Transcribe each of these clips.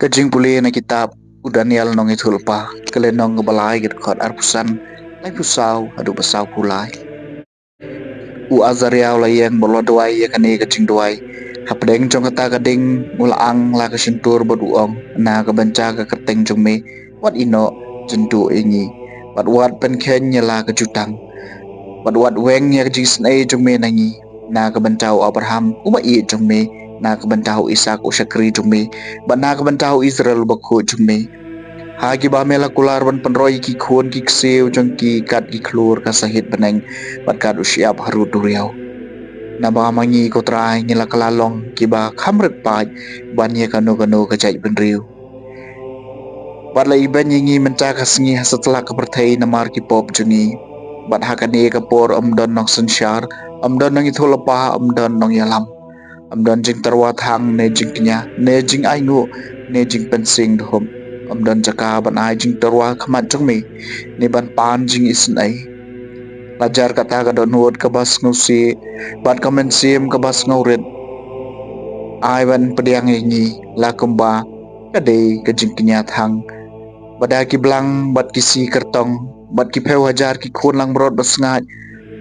Kajing puli na kitab udan yal nong itulpa kalenong balay git khot arpusan lai pusau adu pasau kulai u azariaw la yang bolo dwai ya kane kajing dwai hapdeng jong kata kading mula ang la ka sintur boduong na ka banca ka kerteng jong me wat ino jentu ingi wat pen khen ya la ka jutang wat weng ya kajing snai jong me nangi na ka bancau Abraham uma i jong me na ka bancau Isak usakri jong me ba na ka bancau Israel bakho jong me Hagi ba mela kular ban penroy ki khon ki kseu jong ki kat ki klur ka sahit beneng bat kat usiap haru duriau. Na ba mangi ko trai ngila kalalong ki ba khamret paj ban ye kano kano ka jai ben riu. Bat la iben yingi menca ka sengi setelah ka perthai na mar ki pop jungi. Bat hakane ka por don nong sensyar don nong itho lepa don nong yalam. Don jing terwa thang ne jing knya ne jing aingu ne jing pensing dhom. Don jaka ban ai jing terwa khamat jong me ne ban pan jing isin ai lajar kata ka don hot ka bas ngusi ban kamen sim ka bas ngauret ai ban pediang ngi la kumba ka de ka jing knya thang bada ki blang bat ki si kertong bat ki pheu hajar ki khon lang brot bas ngai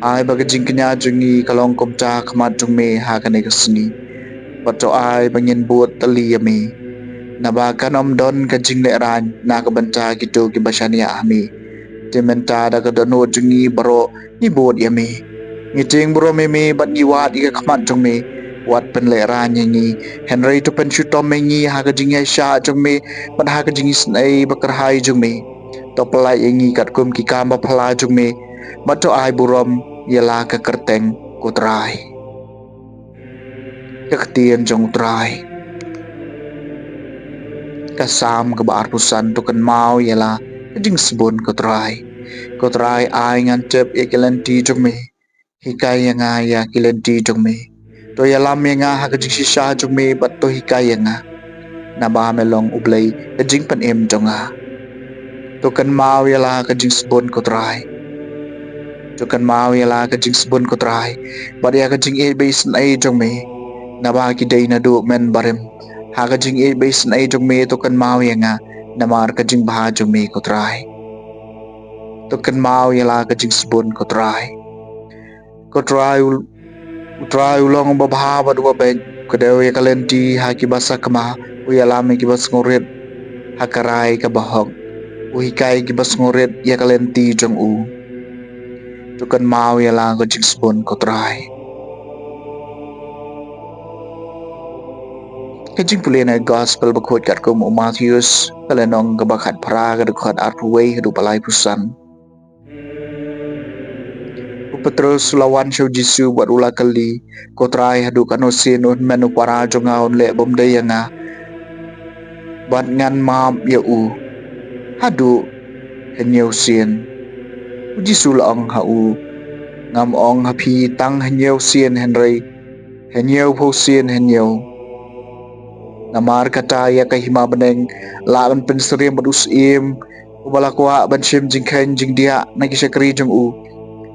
ai ba ka jing knya jungi kalong kom cha khamat jong me ha ka ne ka sni bat to ai bangin buat tali me Nabakan don ka jing le ran na ka banta gitu ki basania ami tementa da ka dono jungi baro ni bod ya mi ngiting bro me bat ni wat ka khmat jong me wat pen le ran ni Henry to pen shu tom me ngi ha ka jing ya sha jong me bat ha ka jing snai bakar hai jong me to pelai ngi kat kum ki kam ba phala jong me bat to ai burom yala ka kerteng ko trai ka ktien jong trai kasam ke bar pusan tu kan mau ialah jing sebun ko trai ai ngan cep e kelenti jong me hikai yang ya kelenti jong me to yalam yang ha ka jing sisa jong me bat to hikai yang na ba melong ublei ka jing pan em jong to kan mau ialah ka jing sebun ko trai to kan mau ialah ka jing sebun ko trai bat ya ka jing e beis nai jong me na ba ki dei na du men barem ha ka jing e beis nai jong me to kan mau yang namar ka jing bah jong me ko trai to kan mau yala ka jing sebun ko trai ulong ba bha ba du ba ko de ya kalenti ha ki basa kama u yala me ki bas ngoret ha karai ka bahok u hikai ki bas ngoret ya kalenti jong u to kan mau yala ka jing sebun ko trai Kajing puli na gospel bakot kat ko mo Matthews kalenong gabakat para ka dukhat arpuway hadu palay pusan. Petrus lawan siya Jisu buat ula kali ko try hadu kanosin un menu para jongaon le bomday nga bat ngan mam ya u hadu henyaw sin Jisu laong ha u ngam ong hapi tang henyaw sin Henry henyaw po sin henyaw namar kata ya kahima beneng laban penseriam badus im ubala kwa ban sim jingkhen jing dia nagisakri jong u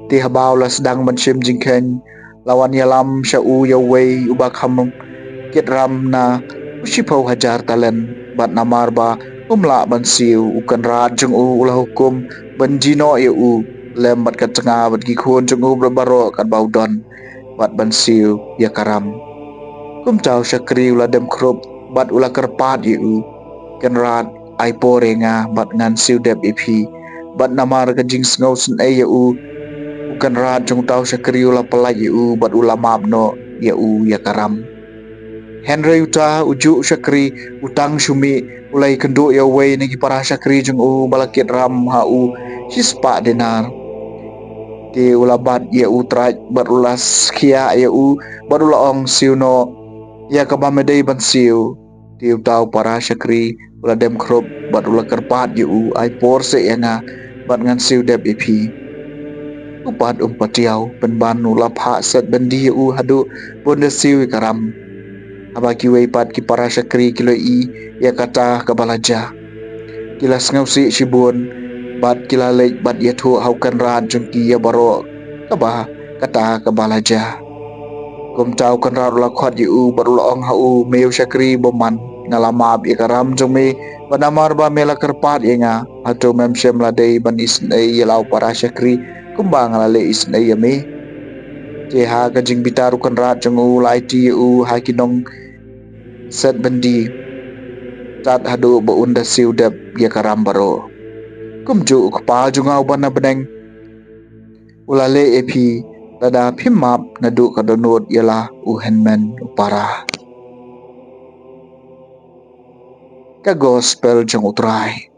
ti habaw la sedang ban sim jingkhen lawan yalam sya u yaway ubak ham kit ram na usipau hajar talen bat namar ba umla ban siu ukan rat jong u ulah hukum ban jino ya u lem bat kat cenga bat gikhon jong u barbaro kat baudon bat ban siu ya karam kum chau syakri ulah dem krup bat ulah kerpat yu kan rat ai porenga bat ngan siu dep ipi bat namar ka jing sngo sun ai yu kan rat jong tau syakri ulah pelai yu bat ulah mabno yu ya karam Henry uta uju syakri utang syumi ulai kendo ya wei nagi para syakri jong u balakit ram ha u sispa denar ti ulah bat ya u traj bat ulah skia ya u bat ulah ong siu no ya kabamedei ban siu tiu tau para syakri ulah dem krop bat ulah kerpat yu ai por se yanga bat ngan siu dep ipi upat tiau penban ulah pha set bendi yu hadu bonde siu karam abaki wei pat ki para syakri kilo i ya kata kabalaja kilas ngausi sibun bat kila lek bat ya thu haukan rat jengki ya baro kabah kata kabalaja kum tau kan rat ulah khot yu bat ulah ong hau meu syakri boman ngalamab ikaram jome banamar ba mela kerpat yenga hato memshem ladei ban isnei yelau para syakri kumbang lale isnei yame je ha kajing bitaru kan rat jengu laiti u hakinong set bendi tat hadu bo unda siudap ya karam baro kumju kpa jungau bana beneng ulale epi tada phimap nadu kadonot yala uhenmen upara ka gospel jeng utrai